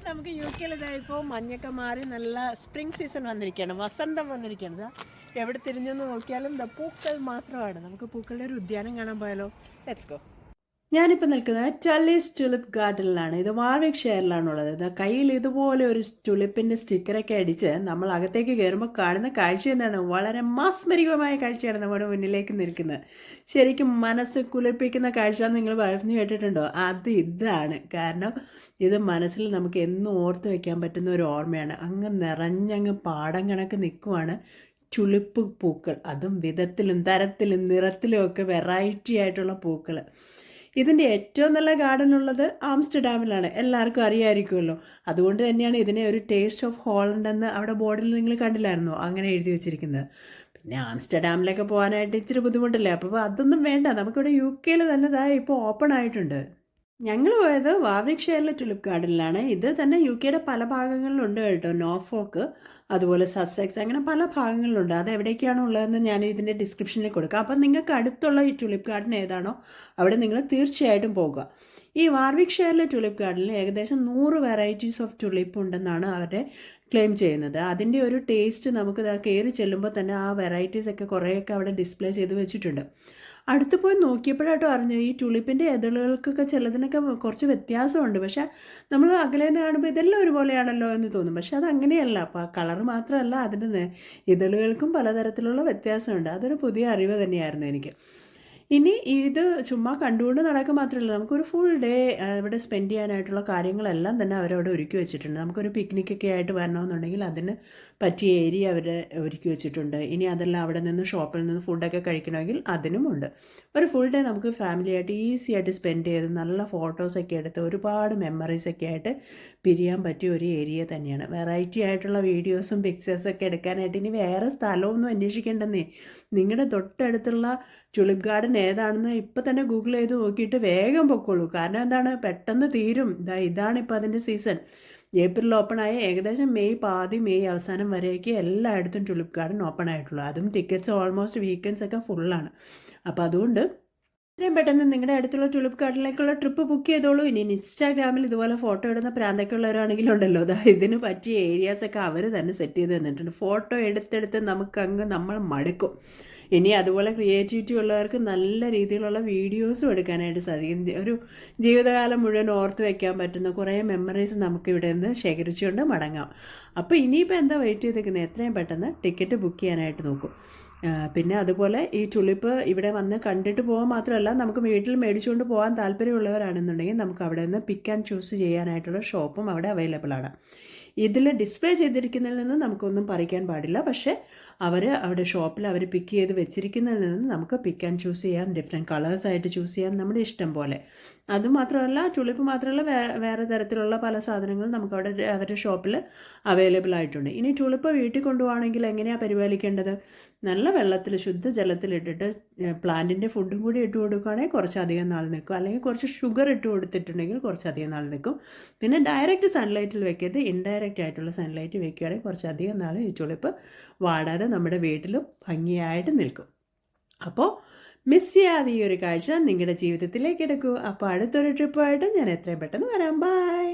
നമുക്ക് യു കെയിൽ ഇതായപ്പോൾ മഞ്ഞൊക്കെ മാറി നല്ല സ്പ്രിംഗ് സീസൺ വന്നിരിക്കുകയാണ്, വസന്തം വന്നിരിക്കുകയാണ്. എവിടെ തിരിഞ്ഞെന്ന് നോക്കിയാലും പൂക്കൾ മാത്രമാണ്. നമുക്ക് പൂക്കളുടെ ഒരു ഉദ്യാനം കാണാൻ പോയാലോ? Let's go. ഞാനിപ്പോൾ നിൽക്കുന്നത് ടല്ലീസ് ടുലിപ്പ് ഗാർഡനിലാണ്. ഇത് വാർവിക്ക്ഷയറിലാണുള്ളത്. ഇത് കയ്യിൽ ഇതുപോലെ ഒരു ടുലിപ്പിൻ്റെ സ്റ്റിക്കറൊക്കെ അടിച്ച് നമ്മൾ അകത്തേക്ക് കയറുമ്പോൾ കാണുന്ന കാഴ്ച എന്താണ്? വളരെ മാസ്മരികമായ കാഴ്ചയാണ് നമ്മുടെ മുന്നിലേക്ക് നിൽക്കുന്നത്. ശരിക്കും മനസ്സ് കുളിപ്പിക്കുന്ന കാഴ്ച നിങ്ങൾ പറഞ്ഞു കേട്ടിട്ടുണ്ടോ? അത് ഇതാണ്. കാരണം ഇത് മനസ്സിൽ നമുക്ക് എന്നും ഓർത്ത് വയ്ക്കാൻ പറ്റുന്ന ഒരു ഓർമ്മയാണ്. അങ്ങ് നിറഞ്ഞങ്ങ് പാടം കണക്ക് നിൽക്കുവാണ് ടുലിപ്പ് പൂക്കൾ. അതും വിധത്തിലും തരത്തിലും നിറത്തിലും ഒക്കെ വെറൈറ്റി ആയിട്ടുള്ള പൂക്കൾ. ഇതിൻ്റെ ഏറ്റവും നല്ല ഗാർഡൻ ഉള്ളത് ആംസ്റ്റർഡാമിലാണ്, എല്ലാവർക്കും അറിയാമായിരിക്കുമല്ലോ. അതുകൊണ്ട് തന്നെയാണ് ഇതിനെ ഒരു ടേസ്റ്റ് ഓഫ് ഹോളണ്ട് എന്ന് അവിടെ ബോർഡിൽ നിങ്ങൾ കണ്ടില്ലായിരുന്നോ അങ്ങനെ എഴുതി വെച്ചിരിക്കുന്നത്. പിന്നെ ആംസ്റ്റർഡാമിലൊക്കെ പോകാനായിട്ട് ഇച്ചിരി ബുദ്ധിമുട്ടല്ലേ, അപ്പോൾ അതൊന്നും വേണ്ട. നമുക്കിവിടെ യു കെയിൽ തന്നെതായി ഇപ്പോൾ ഓപ്പൺ ആയിട്ടുണ്ട്. ഞങ്ങൾ പോയത് വാർവിക്ക്ഷയറിലെ ടുലിപ്പ് ഗാർഡനിലാണ്. ഇത് തന്നെ യു കെയുടെ പല ഭാഗങ്ങളിലുണ്ട് കേട്ടോ. നോർഫോക്ക്, അതുപോലെ സസെക്സ്, അങ്ങനെ പല ഭാഗങ്ങളിലുണ്ട്. അത് എവിടേക്കാണ് ഉള്ളതെന്ന് ഞാൻ ഇതിൻ്റെ ഡിസ്ക്രിപ്ഷനിൽ കൊടുക്കാം. അപ്പം നിങ്ങൾക്ക് അടുത്തുള്ള ഈ ടുലിപ്പ് ഗാർഡൻ ഏതാണോ അവിടെ നിങ്ങൾ തീർച്ചയായിട്ടും പോകുക. ഈ വാർവിക്ക്ഷയറിലെ ടുലിപ്പ് ഗാർഡനിൽ ഏകദേശം 100 വെറൈറ്റീസ് ഓഫ് ടുലിപ്പ് ഉണ്ടെന്നാണ് അവരെ ക്ലെയിം ചെയ്യുന്നത്. അതിൻ്റെ ഒരു ടേസ്റ്റ് നമുക്ക് കയറി ചെല്ലുമ്പോൾ തന്നെ ആ വെറൈറ്റീസൊക്കെ കുറേയൊക്കെ അവിടെ ഡിസ്പ്ലേ ചെയ്ത് വെച്ചിട്ടുണ്ട്. അടുത്ത് പോയി നോക്കിയപ്പോഴാട്ടോ അറിഞ്ഞത് ഈ ടുലിപ്പിൻ്റെ ഇതളുകൾക്കൊക്കെ ചിലതിനൊക്കെ കുറച്ച് വ്യത്യാസമുണ്ട്. പക്ഷേ നമ്മൾ അകലെ നിന്ന് കാണുമ്പോൾ ഇതെല്ലാം ഒരുപോലെയാണല്ലോ എന്ന് തോന്നും. പക്ഷേ അത് അങ്ങനെയല്ല. അപ്പോൾ കളർ മാത്രമല്ല, അതിൻ്റെ ഇതളുകൾക്കും പലതരത്തിലുള്ള വ്യത്യാസമുണ്ട്. അതൊരു പുതിയ അറിവ് തന്നെയായിരുന്നു എനിക്ക്. ഇനി ഇത് ചുമ്മാ കണ്ടുകൊണ്ട് നടക്കുക മാത്രമല്ല, നമുക്കൊരു ഫുൾ ഡേ ഇവിടെ സ്പെൻഡ് ചെയ്യാനായിട്ടുള്ള കാര്യങ്ങളെല്ലാം തന്നെ അവരവിടെ ഒരുക്കി വെച്ചിട്ടുണ്ട്. നമുക്കൊരു പിക്നിക്കൊക്കെ ആയിട്ട് വരണമെന്നുണ്ടെങ്കിൽ അതിന് പറ്റിയ ഏരിയ അവർ ഒരുക്കി വെച്ചിട്ടുണ്ട്. ഇനി അതെല്ലാം അവിടെ നിന്ന് ഷോപ്പിൽ നിന്ന് ഫുഡൊക്കെ കഴിക്കണമെങ്കിൽ അതിനുമുണ്ട്. ഒരു ഫുൾ ഡേ നമുക്ക് ഫാമിലിയായിട്ട് ഈസി ആയിട്ട് സ്പെൻഡ് ചെയ്ത് നല്ല ഫോട്ടോസൊക്കെ എടുത്ത് ഒരുപാട് മെമ്മറീസൊക്കെ ആയിട്ട് പിരിയാൻ പറ്റിയ ഒരു ഏരിയ തന്നെയാണ്. വെറൈറ്റി ആയിട്ടുള്ള വീഡിയോസും പിക്ചേഴ്സൊക്കെ എടുക്കാനായിട്ട് ഇനി വേറെ സ്ഥലമൊന്നും അന്വേഷിക്കേണ്ടെന്നേ. നിങ്ങളുടെ തൊട്ടടുത്തുള്ള ടുലിപ്പ് ഗാർഡൻ ഏതാണെന്ന് ഇപ്പം തന്നെ ഗൂഗിൾ ചെയ്ത് നോക്കിയിട്ട് വേഗം പൊക്കോളൂ. കാരണം എന്താണ്, പെട്ടെന്ന് തീരും. ഇതാണിപ്പോൾ അതിൻ്റെ സീസൺ. ഏപ്രിൽ ഓപ്പൺ ആയി ഏകദേശം മെയ് പാതി, മെയ് അവസാനം വരെയൊക്കെ എല്ലായിടത്തും ടുലിപ്പ് ഗാർഡൻ ഓപ്പൺ ആയിട്ടുള്ളൂ. അതും ടിക്കറ്റ്സ് ഓൾമോസ്റ്റ് വീക്കെൻഡ്സ് ഒക്കെ ഫുള്ളാണ്. അപ്പോൾ അതുകൊണ്ട് എത്രയും പെട്ടെന്ന് നിങ്ങളുടെ അടുത്തുള്ള ടുലിപ്പ് ഗാർഡനിലേക്കുള്ള ട്രിപ്പ് ബുക്ക് ചെയ്തോളൂ. ഇനി ഇൻസ്റ്റാഗ്രാമിൽ ഇതുപോലെ ഫോട്ടോ ഇടുന്ന പ്രാന്തൊക്കെ ഉള്ളവരാണെങ്കിലുണ്ടല്ലോ, ഇതിന് പറ്റിയ ഏരിയാസൊക്കെ അവർ തന്നെ സെറ്റ് ചെയ്ത് തന്നിട്ടുണ്ട്. ഫോട്ടോ എടുത്തെടുത്ത് നമുക്കങ്ങ് നമ്മൾ മടുക്കും. ഇനി അതുപോലെ ക്രിയേറ്റിവിറ്റി ഉള്ളവർക്ക് നല്ല രീതിയിലുള്ള വീഡിയോസും എടുക്കാനായിട്ട് സാധിക്കും. ഒരു ജീവിതകാലം മുഴുവൻ ഓർത്ത് വയ്ക്കാൻ പറ്റുന്ന കുറേ മെമ്മറീസ് നമുക്ക് ഇവിടെ നിന്ന് ശേഖരിച്ചുകൊണ്ട് മടങ്ങാം. അപ്പോൾ ഇനിയിപ്പോൾ എന്താ വെയിറ്റ് ചെയ്തേക്കുന്നത്? എത്രയും പെട്ടെന്ന് ടിക്കറ്റ് ബുക്ക് ചെയ്യാനായിട്ട് നോക്കും. പിന്നെ അതുപോലെ ഈ ടുലിപ്പ് ഇവിടെ വന്ന് കണ്ടിട്ട് പോകാൻ മാത്രമല്ല, നമുക്ക് വീട്ടിൽ മേടിച്ചുകൊണ്ട് പോകാൻ താല്പര്യമുള്ളവരാണെന്നുണ്ടെങ്കിൽ നമുക്ക് അവിടെ നിന്ന് പിക്ക് ആൻഡ് ചൂസ് ചെയ്യാനായിട്ടുള്ള ഷോപ്പും അവിടെ അവൈലബിൾ ആണ്. ഇതിൽ ഡിസ്പ്ലേ ചെയ്തിരിക്കുന്നതിൽ നിന്ന് നമുക്കൊന്നും പറിക്കാൻ പാടില്ല. പക്ഷേ അവിടെ ഷോപ്പിൽ അവർ പിക്ക് ചെയ്ത് വെച്ചിരിക്കുന്നതിൽ നിന്ന് നമുക്ക് പിക്ക് ആൻഡ് ചൂസ് ചെയ്യാം. ഡിഫറെൻറ്റ് കളേഴ്സായിട്ട് ചൂസ് ചെയ്യാം, നമ്മുടെ ഇഷ്ടം പോലെ. അതുമാത്രമല്ല, ടുലിപ്പ് മാത്രമല്ല വേറെ തരത്തിലുള്ള പല സാധനങ്ങളും നമുക്ക് അവിടെ അവരുടെ ഷോപ്പിൽ അവൈലബിൾ ആയിട്ടുണ്ട്. ഇനി ടുലിപ്പ് വീട്ടിൽ കൊണ്ടുപോകണമെങ്കിൽ എങ്ങനെയാണ് പരിപാലിക്കേണ്ടത്? നല്ല വെള്ളത്തിൽ ശുദ്ധജലത്തിലിട്ടിട്ട് പ്ലാന്റിൻ്റെ ഫുഡും കൂടി ഇട്ട് കൊടുക്കുകയാണെങ്കിൽ കുറച്ചധികം നാൾ നിൽക്കും. അല്ലെങ്കിൽ കുറച്ച് ഷുഗർ ഇട്ട് കൊടുത്തിട്ടുണ്ടെങ്കിൽ കുറച്ചധികം നാൾ നിൽക്കും. പിന്നെ ഡയറക്റ്റ് സൺലൈറ്റിൽ വെക്കരുത്, ഇൻഡയറക്റ്റ് ആയിട്ടുള്ള സൺലൈറ്റ് വെക്കുകയാണെങ്കിൽ കുറച്ചധികം നാൾ ഈ ടുലിപ്പ് വാടാതെ നമ്മുടെ വീട്ടിലും ഭംഗിയായിട്ട് നിൽക്കും. അപ്പോൾ മിസ് ചെയ്യാതെ ഈ ഒരു കാഴ്ച നിങ്ങളുടെ ജീവിതത്തിലേക്ക് എടുക്കൂ. അപ്പോൾ അടുത്തൊരു ട്രിപ്പായിട്ട് ഞാൻ എത്രയും പെട്ടെന്ന് വരാം. ബൈ.